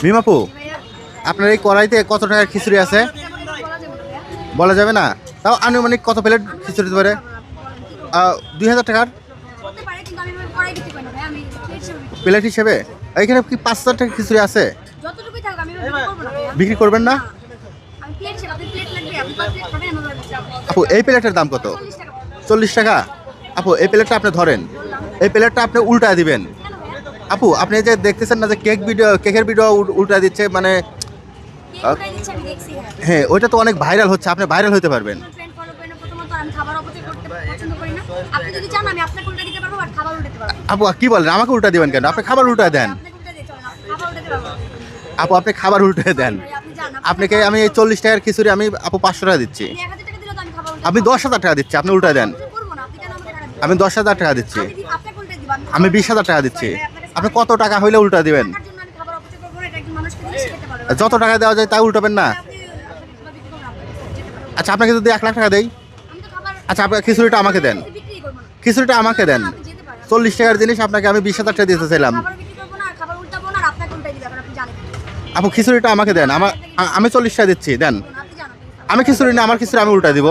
মিমাপু, আপনার এই কড়াইতে কত টাকার খিচুড়ি আছে বলা যাবে না? তাও আনুমানিক কত প্লেট খিচুড়ি দিতে পারে? 2000 টাকার প্লেট হিসেবে। এইখানে কি 5000 টাকার খিচুড়ি আছে? বিক্রি করবেন না? আপু এই প্লেটের দাম কত? 40 টাকা। আপু এই প্লেটটা আপনি ধরেন, এই প্লেটটা আপনি উল্টা দিবেন। আপু আপনি যে দেখতেছেন না যে কেকের ভিডিও উল্টা দিচ্ছে, মানে হ্যাঁ ওইটা তো অনেক ভাইরাল হচ্ছে, আপনি ভাইরাল হতে পারবেন। আপু কি বলেন, আমাকে উল্টা দিবেন কেন? আপনি খাবার উল্টা দেন। আপু আপনি খাবার উল্টে দেন। আপনাকে আমি এই 40 টাকার খিচুড়ি আমি আপু 500 টাকা দিচ্ছি। আপনি 10,000 টাকা দিচ্ছি, আপনি উল্টা দেন। আমি 10,000 টাকা দিচ্ছি, আমি 20,000 টাকা দিচ্ছি। আপনি কত টাকা হইলে উল্টা দিবেন? যত টাকা দেওয়া যায় তাই উল্টাবেন না? আচ্ছা আপনাকে যদি 1 লাখ টাকা দেই, আচ্ছা আপনার খিচুড়িটা আমাকে দেন, খিচুড়িটা আমাকে দেন। 40 টাকার জিনিস আপনাকে আমি 20,000 টাকা দিতে চাইলাম। আপু খিচুড়িটা আমাকে দেন, আমি 40 টাকা দিচ্ছি, দেন। আমি খিচুড়ি না, আমার খিচুড়ি আমি উল্টা দিব।